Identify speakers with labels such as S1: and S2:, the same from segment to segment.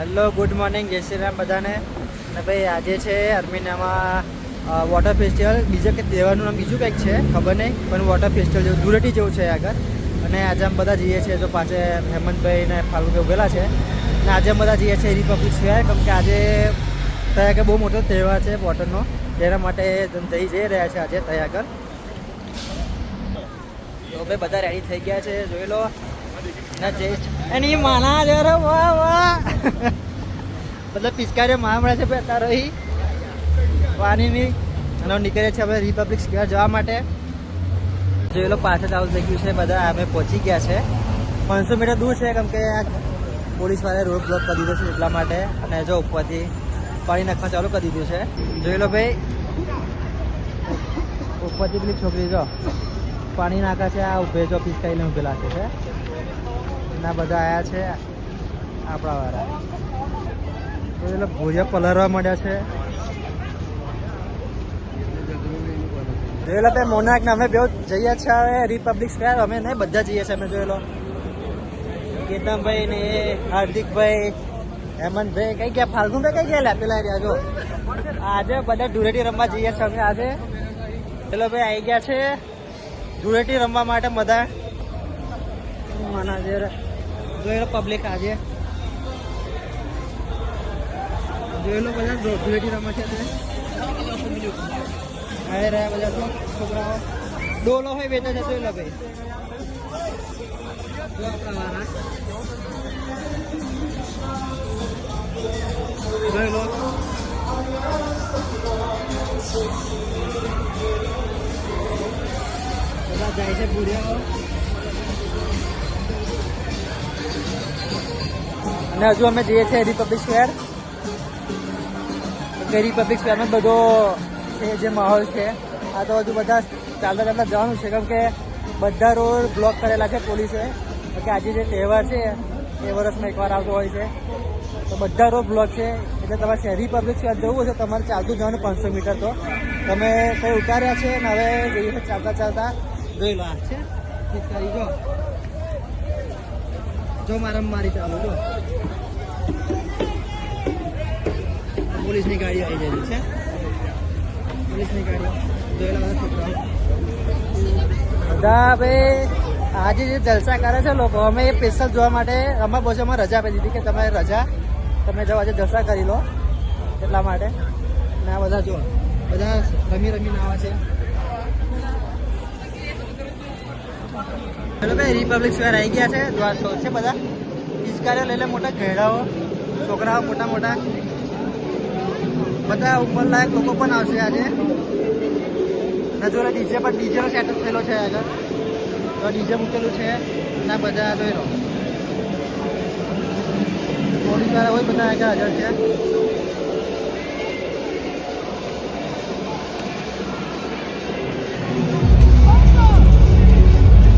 S1: Hello good morning, જય શ્રી રામ બધાને. અને ભાઈ આજે છે અર્મેનિયામાં વોટર ફેસ્ટિવલ. બીજે કંઈક તહેવારનું નામ બીજું કંઈક છે, ખબર નહીં, પણ વોટર ફેસ્ટિવલ જેવું ધૂળેટી જેવું છે આગળ. અને આજે અમે બધા જઈએ છીએ, તો પાછળ હેમંતભાઈ ને ફાલ્ગુભાઈ ઉભેલા છે. અને આજે અમે બધા જઈએ છીએ રિપબ્લિક સ્ક્વેર, કેમ કે આજે ત્યાં આગળ બહુ મોટો તહેવાર છે વોટરનો, તેના માટે જઈ રહ્યા છે આજે ત્યાં આગળ. તો ભાઈ બધા રેડી થઈ ગયા છે, જોઈ લો. એની માના જરા વાહ વાહ મતલબ પિચકારીઓ માં મળે છે ભાઈ અત્યારે અહીં પાણીની. અને નીકળે છે હવે રિપબ્લિક સ્ક્વેર જવા માટે. જોઈ લો પાછળ ચાલુ થઈ ગયું છે, બધા અમે પહોંચી ગયા છે. 500 મીટર દૂર છે, કેમ કે પોલીસવાળાએ રોડ બ્લોક કરી દીધો છે એટલા માટે. અને જો ઉપરથી પાણી નાખવા ચાલુ કરી દીધું છે. જોઈ લો ભાઈ ઉપરથી પેલી છોકરી જો પાણી નાખે છે, આ ઉભે જો પિચકારીને ઉભે લાગે છે. ના બધા આયા છે આપણા વાળા. એટલે ભૂરિયા પલરવા માંડ્યા છે. જોઈ લો ભાઈ મોનાક ને અમે બે જઈએ છીએ હવે રિપબ્લિક સ્ક્વેર. અમે નહીં બધા જઈએ છીએ અમે. જોઈ લો કેતનભાઈ ને હાર્દિકભાઈ, હેમંતભાઈ કઈ ગયા, ફાલ્ગુનભાઈ કઈ ગયા પેલા રહ્યા. જો આજે બધા ધૂળેટી રમવા જઈએ છીએ અમે આજે. ચલો ભાઈ આવી ગયા છે ધૂળેટી રમવા માટે બધા. જોઈ લો પબ્લિક આજે જોઈ લો બધા ધૂળેટી રમવા છે. હવે રહ્યા બધા તો છોકરાઓ ડોલો હોય બેઠા છે. જોઈ લો ભાઈ જો આપણા વાળા જોઈ લો. બધા જાય છે ભૂરિયાઓ. અને હજુ અમે જઈએ છીએ રિપબ્લિક સ્ક્વેર. રિપબ્લિક સ્ક્વેરમાં બધો છે જે માહોલ છે. આ તો હજુ બધા ચાલતા ચાલતા જવાનું છે, કેમ કે બધા રોડ બ્લોક કરેલા છે પોલીસે. કે આજે જે તહેવાર છે એ વર્ષમાં એકવાર આવતો હોય છે, તો બધા રોડ બ્લોક છે. એટલે તમારે રિપબ્લિક સ્ક્વેર જવું હશે તમારે ચાલતું જવાનું 500 મીટર. તો તમે કંઈ ઉતાર્યા છે ને હવે જઈએ છીએ ચાલતા ચાલતા. જોઈ લો આ છે પિચકારી જો મારા મારી ચાલુ જો પોલીસની ગાડી આવી ગયેલી છે. પોલીસની ગાડી જોયેલા બધા છોકરાઓ બધા ભાઈ આજે જે જલસા કરે છે લોકો. અમે એ સ્પેશિયલ જોવા માટે અમારા બોસમાં રજા આપી દીધી કે તમારે રજા, તમે જાઓ આજે જલસા કરી લો એટલા માટે. અને આ બધા જો બધા રમી રમીને આવે છે. ચલો ભાઈ રિપબ્લિક સ્ક્વેર આવી ગયા છે. જો આ શો છે બધા પિચકારીઓ લઈ લે, મોટા ઘેડાઓ છોકરાઓ મોટા મોટા બધા ઉપર લાયક લોકો પણ આવશે આજે. ને જો ડીજે પર ડીજેનો સેટઅપ થયેલો છે આગળ. તો ડીજે મૂકેલું છે ના બધા જોઈ લો. પોલીસવાળા હોય બધા આગળ હાજર છે.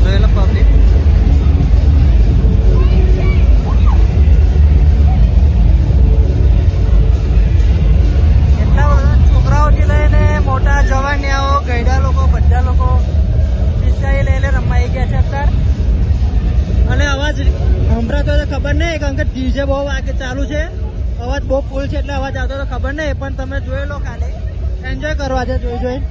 S1: જોઈ લો પબ્લિક છોકરાઓથી લઈને મોટા જવાનિયાઓ ગયડા લોકો બધા લોકો પિચકારી લઈને રમવા આવી ગયા છે અત્યારે. અને અવાજ સંભળાતો તો ખબર નહીં, કારણ કે ડીજે બહુ આગે ચાલુ છે, અવાજ બહુ ફૂલ છે એટલે અવાજ આવતો તો ખબર નહીં. પણ તમે જોઈ લો, ખાલી એન્જોય કરવા છે જોઈ જોઈ.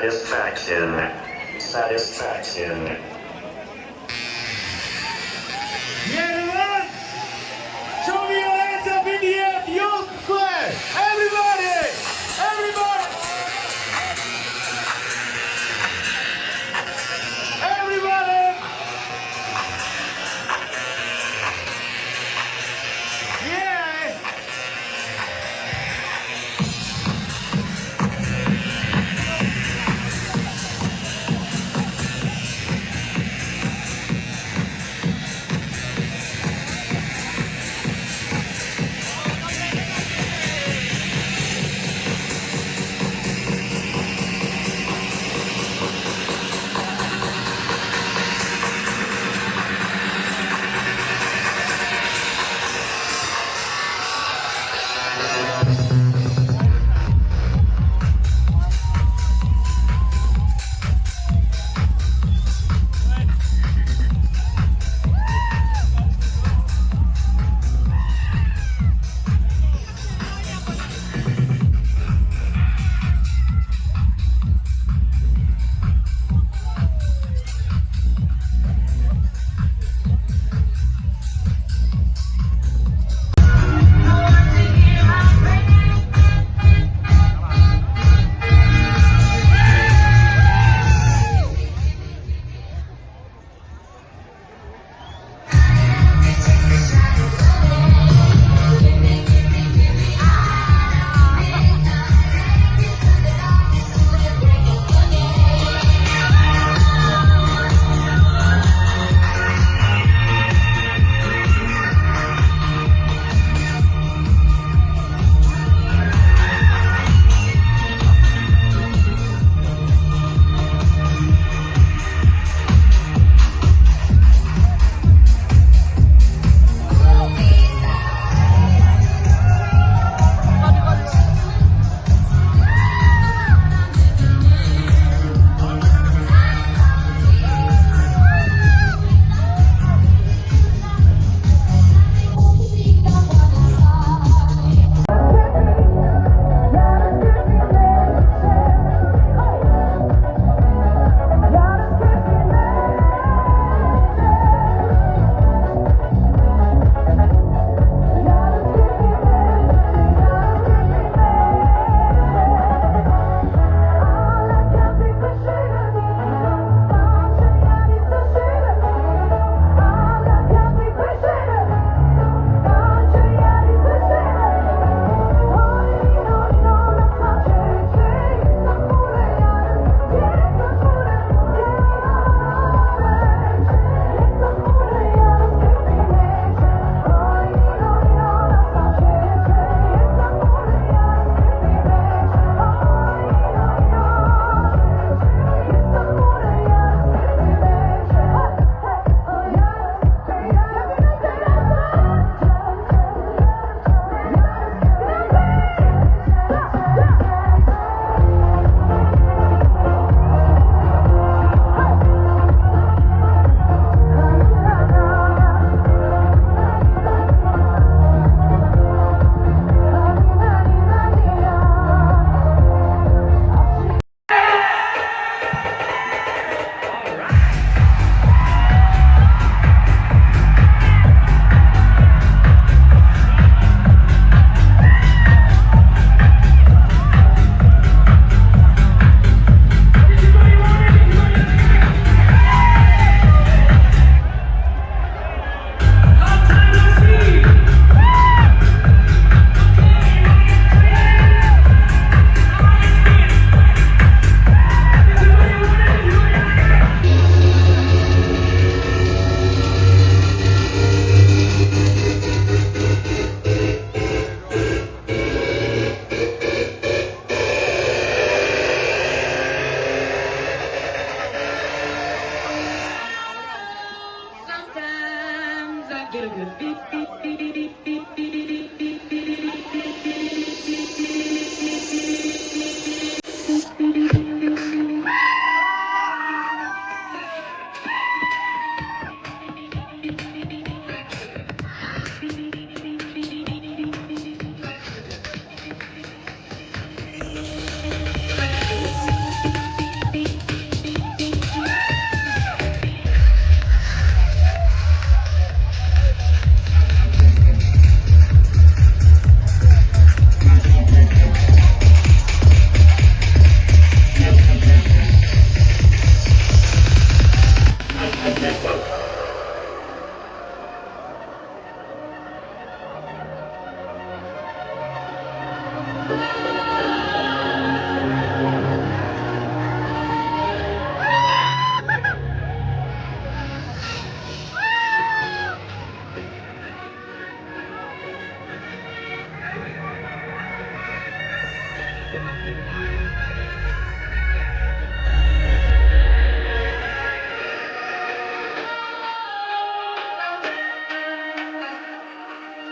S2: Satisfaction. Satisfaction.
S3: Yeah, everyone! Show me your hands up in the air, youth square! Everybody! Everybody! Everybody! Yeah!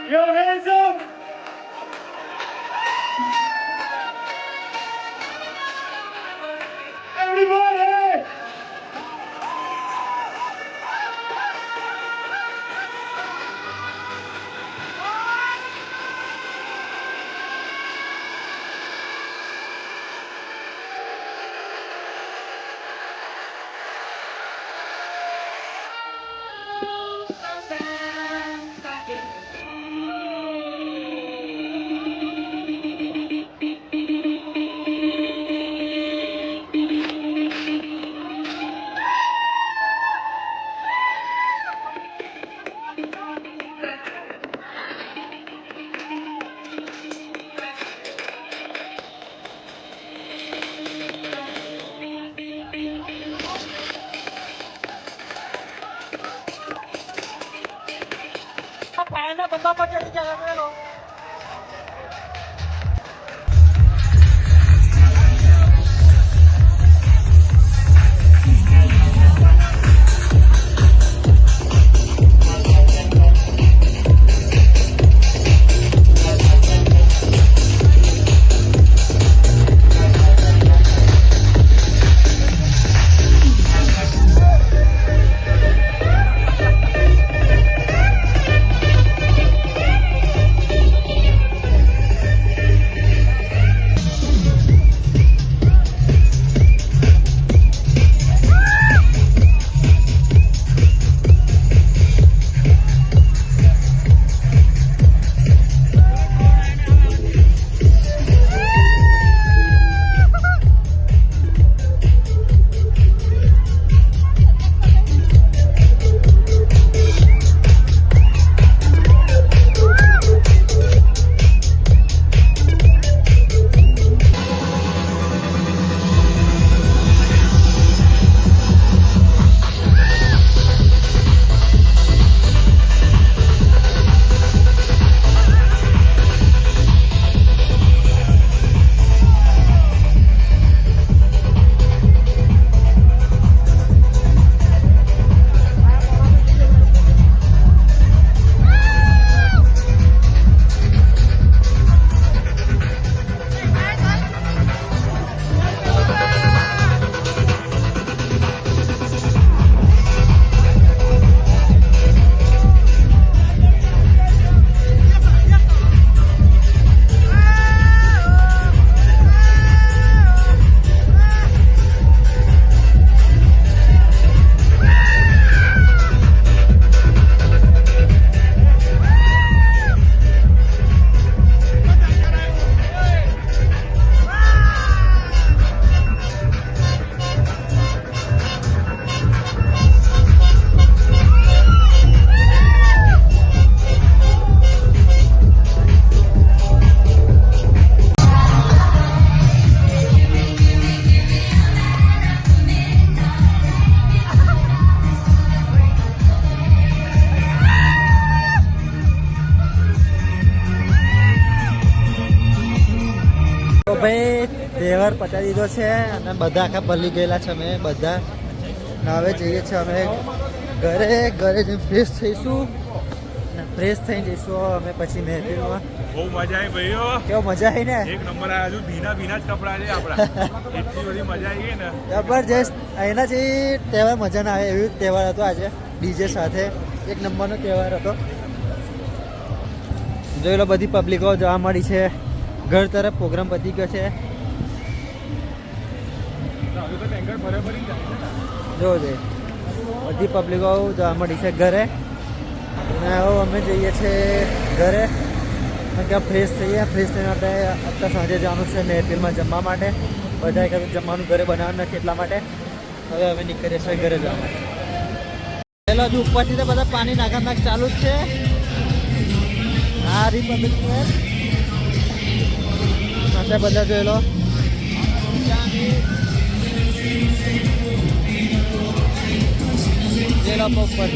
S3: Your hands up! Everybody!
S1: ભાઈ તહેવાર પતાવી દીધો છે અને બધા આખા ભલી ગયેલા છે અમે બધા. હવે જઈએ છીએ અમે ઘરે જઈને ફ્રેશ થઈશું અને ફ્રેશ થઈને જઈશું અમે પછી મહેફિલમાં.
S3: બહુ મજા આવી ભાઈઓ.
S1: કેવો મજા આવી ને?
S3: એક નંબર આવ્યા. હજુ ભીના જ કપડા છે આપણા. એટલી બધી મજા આવી ગઈ ને.
S1: જબરજસ્ત. અહીંના જે તહેવાર મજા ના આવે એવી તહેવાર હતો આજે ડીજે સાથે. એક નંબરનો તહેવાર હતો. જોઈ લો બધી પબ્લિકો જોવા મળી છે. ઘર તરફ પ્રોગ્રામ પતી ગયો છે. જો છે બધી પબ્લિકો જોવા મળી છે ઘરે. અને હવે અમે જઈએ છીએ ઘરે ત્યાં ફ્રેશ થઈએ. ફ્રેશ થઈને આપણે અત્યારે સાંજે જવાનું છે મહેફિલમાં જમવા માટે. બધા એક જમવાનું ઘરે બનાવવાનું નથી એટલા માટે હવે અમે નીકળીએ છીએ ઘરે જવા માટે. પેલો હજુ ઉપરથી તો બધા પાણી નાખ ચાલુ જ છે. આ રિપબ્લિક છે બધા જોઈ લો. જોઈ લો ઉપર.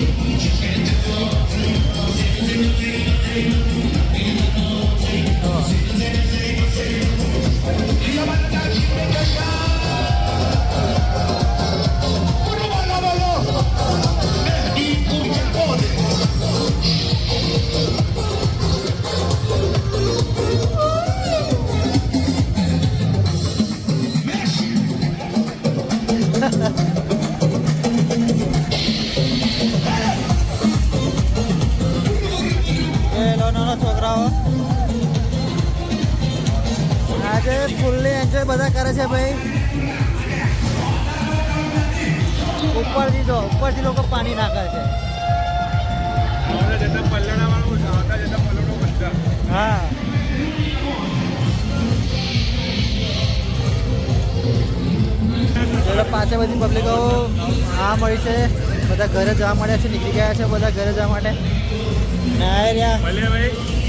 S1: નાના છોકરાઓ આજે ફૂલ્લી એન્જોય બધા કરે છે ભાઈ. ઉપરથી જો ઉપરથી લોકો પાણી નાખે છે. હા એટલે પાછળ બધી પબ્લિકો આ મળી છે. બધા ઘરે જવા મળ્યા છે, નીકળી ગયા છે બધા ઘરે જવા માટે.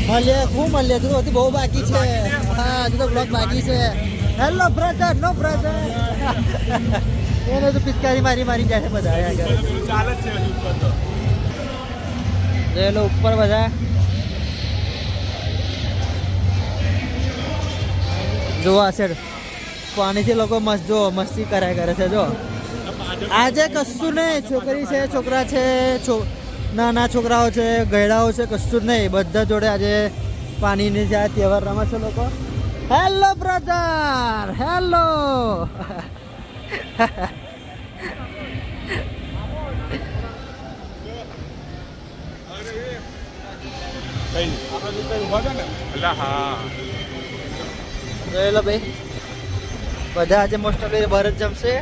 S1: મળીએ ખૂબ મળીએ. તું હજી બહુ બાકી છે. હા હજુ તો બ્લોગ બાકી છે. હેલો બ્રધર, નો બ્રધર. એને તો પિચકારી મારી મારી જાય છે બધા. જોઈ લો ઉપર બધા. જોવા છે પાણીથી લોકો મસ્ત જો મસ્તી કર્યા કરે છે. જો આજે કશું નહીં, છોકરી છે, છોકરા છે, નાના છોકરાઓ છે, ગયડાઓ છે, કશું જ નહીં. બધા જોડે આજે પાણીની જે તહેવાર રમે છે લોકો. Hello brother, hello. જોયેલો ભાઈ બધા આજે મોસ્ટ ઓફ બહાર જ જમશે.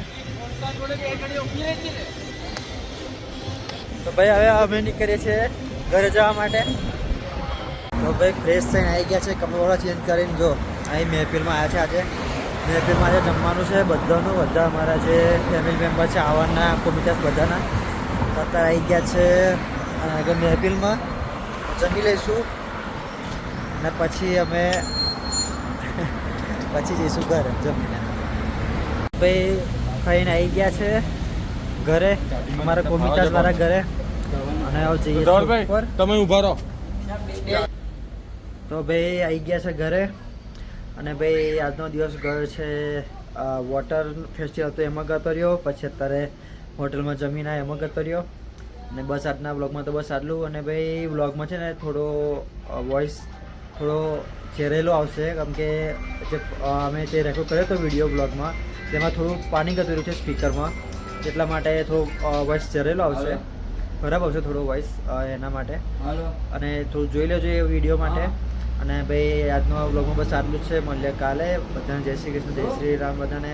S1: તો ભાઈ હવે અમે નીકળીએ છીએ ઘરે જવા માટે. તો ભાઈ ફ્રેશ થઈને આવી ગયા છે, કપડાં ચેન્જ કરીને. જો અહીં મહેફિલમાં આવ્યા છે. આજે મહેફિલમાં આજે જમવાનું છે બધાનું. બધા અમારા જે ફેમિલી મેમ્બર છે આવવાના કોમિટાસ બધાના અત્યારે આવી ગયા છે આગળ મહેફિલમાં. જમી લઈશું અને પછી અમે પછી જઈશું ઘરે જમીને. ભાઈ ખાઈને આવી ગયા છે ઘરે અમારા કોમિટાસ વાળા ઘરે. અને હવે જઈએ ઉપર.
S4: તમે ઊભા રહો.
S1: તો ભાઈ આવી ગયા છે ઘરે. અને ભાઈ આજનો દિવસ ગયો છે વોટર ફેસ્ટિવલ હતો એમાં ગતો રહ્યો. પછી અત્યારે હોટલમાં જમીને એમાં ગતો રહ્યો. અને બસ આજના વ્લોગમાં તો બસ આટલું. અને ભાઈ વ્લોગમાં છે ને થોડો વોઇસ થોડો ચેરેલો આવશે, કેમ કે જે અમે જે રેકોર્ડ કર્યો હતો વિડીયો બ્લોગમાં તેમાં થોડું પાણી ગતું રહ્યું છે સ્પીકરમાં. એટલા માટે થોડું વોઇસ ચેરેલો આવશે, ખરાબ આવશે થોડો વોઇસ એના માટે. અને થોડું જોઈ લેજો એ વિડીયો માટે. અને ભાઈ આજનો વ્લોગમાં બસ આટલું જ છે. મળીએ કાલે. બધાને જય શ્રી કૃષ્ણ, જય શ્રી રામ બધાને.